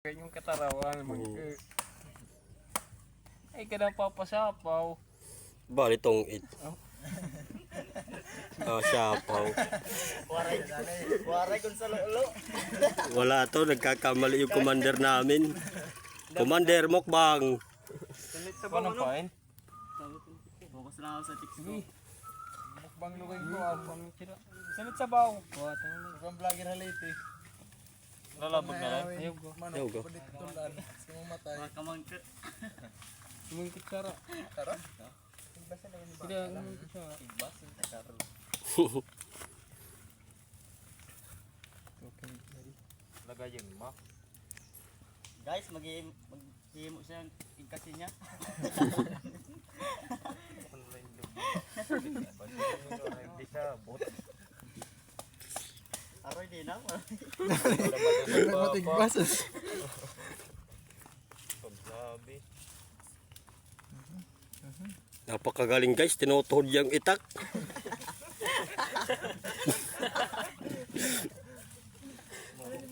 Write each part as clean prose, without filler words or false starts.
kanyang katarawan. Ay, ka na papasapaw. Bali tong it. Siyapaw. Waray kung sa lolo. Wala to, nagkakamali yung commander namin. Commander, mukbang. Paano pain? Focus lang ako sa chicks ko. Mukbang lugay ko. Sanit sa baw. Mukbang vlogger halite. Lalabag na lang. Ayaw ko. Ayaw ko. Kamangka. Sumungkit sara. Sara? Tidak, sumungkit sara. Lagay yung map. Guys, mag-himo siya yung kasi niya. Hindi siya bot. Aroy din na. Matigbas. Pagsabi. Napakagaling guys, tinutuhod yung itak.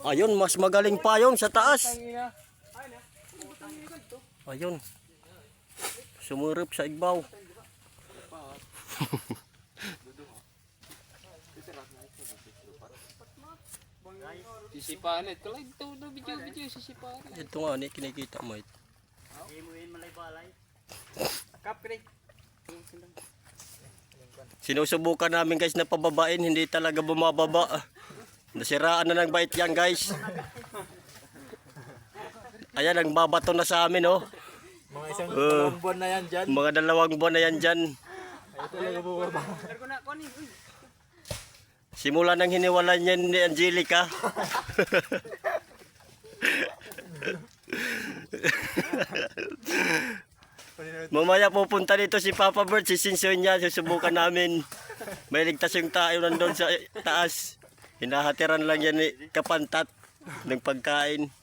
Ayun, mas magaling pa yun sa taas. Ayun. Sumurip sa igbaw. Sisipahan ito. Ito video sisipahan. Ito nga ni kinikita mo ito. Himuin malay balay. Kapre. Sinusubukan namin guys na pababain, hindi talaga bumababa. Nasiraan na ng bait yan guys. Ayan, ang babato na sa amin oh. Mga isang dalawang buwan na yan dyan. Mga 2 buwan na yan dyan. Ay talaga bumaba. Simula nang hiniwalan niya ni Angelica. Mamaya pupunta dito si Papa Bert, sisinsoy niya, susubukan namin. May ligtas yung tayo nandun sa taas. Hinahatiran lang yan ni Kapantat ng pagkain.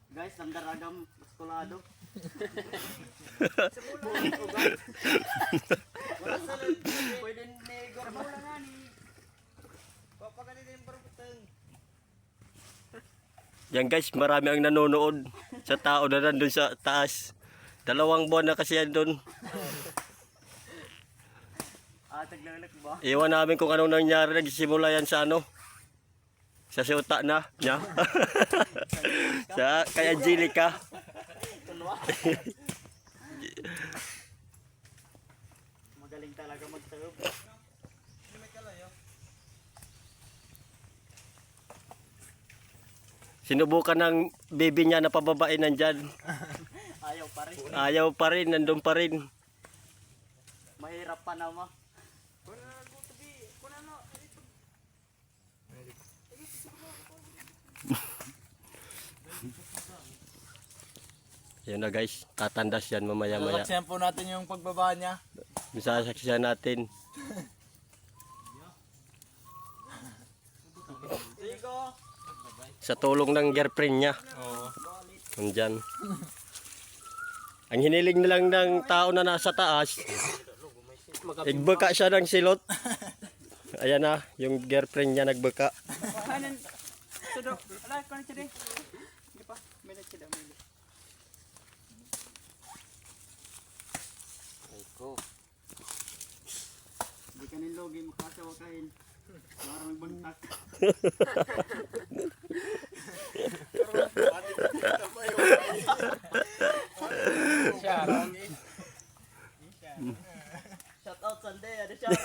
Guys, namdaragam eskolado. Wala sa pwede ni Gorbo lang nga ni. Papagalit din parang Yan guys, marami ang nanonood sa tao na nandun sa taas. 2 buwan na kasi yan doon. taglalak ba? Iwan namin kung anong nangyari. Nagsimula yan sa ano? Sa siuta na niya. Sa kay Angelica. Magaling talaga mag-serve. Sinubukan ng baby niya na pababain nandyan. Ayaw pa rin. Ayaw pa rin, nandun pa rin. Mahirap pa naman. Yan na guys, tatandas yan mamaya-maya. Sasaksihan po natin yung pagbaba niya. Sasaksihan natin. Sa tulong ng girlfriend niya. Nandyan. Ang hiniling na lang ng tao na nasa taas, igbeka siya ng silot. Ayan na, yung girlfriend niya nagbeka. Hindi ka nilogi, makasawa kain. Parang magbantak. Shout out Sunday, ada shout out.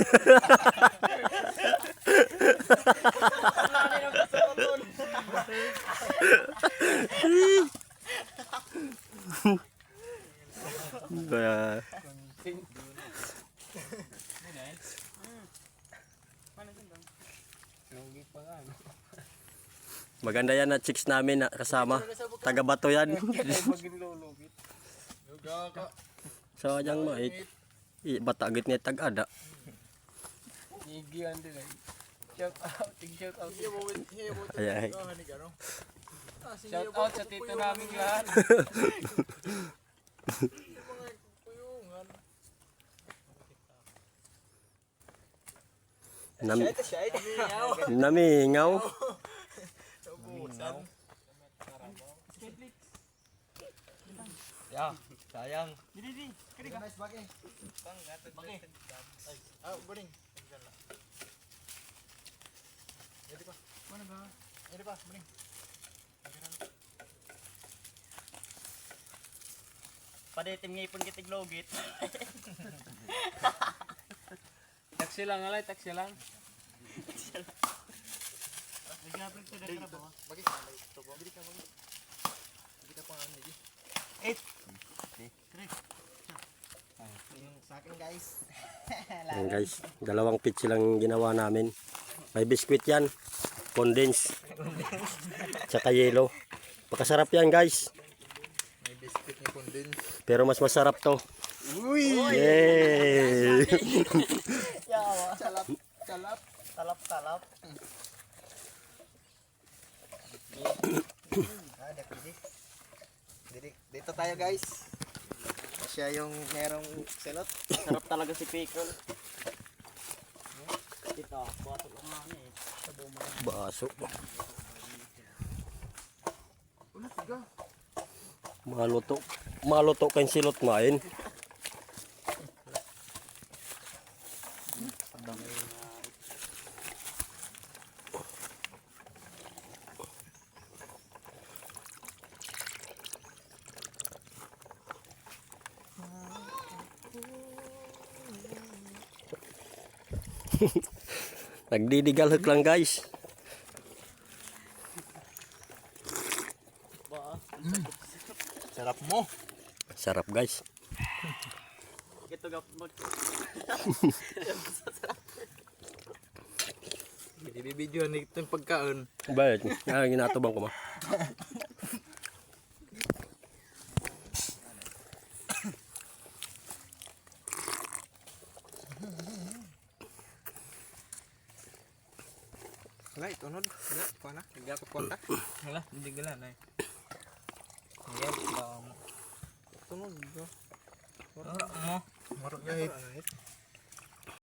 Kaya maganda yan na chicks namin na kasama. Taga Bato yan. So yang mait. Batagit ni tag-ada. Shout out, shout out. Ay. Shout out sa tito namin lahat. Namingaw. Ya, sayang. Di. Kari ka. Nice bagay. Bagay. Ah, boring. Jadi pa. Mana ba? Jadi pa, boring. Padetim ngipon kitig logit. Taksi lang alay, taksi lang. Bagi. Jadi ka bagi. Jadi ka pa ano di. Yung sa akin guys. Ayan guys, dalawang pitch lang ginawa namin. May biskwit yan, condense, tsaka yelo. Pakasarap yan guys. May biscuit ni Kundin. Pero mas masarap to. Uy! Yay! Yawa. Calap. Calap. Talap-talap. Ada pili. Dito tayo guys. Siya yung merong selot. Sarap talaga si Pickle. Ito, buwato lang namin eh. Baso. Ulo tiga. Maluto. Maluto kayong silot main. Nagdidigalhok lang guys. Sarap mo. Sarap guys. Ito gap mag... Ibibidyo ni itong pagkaon. Bakit? Ginatubang ko ma. Wala, itunod. Wala, ikaw na. Hindi ako kontak. Wala, hindi gala na. Yes, tunod. Ora mo. Marot gahit.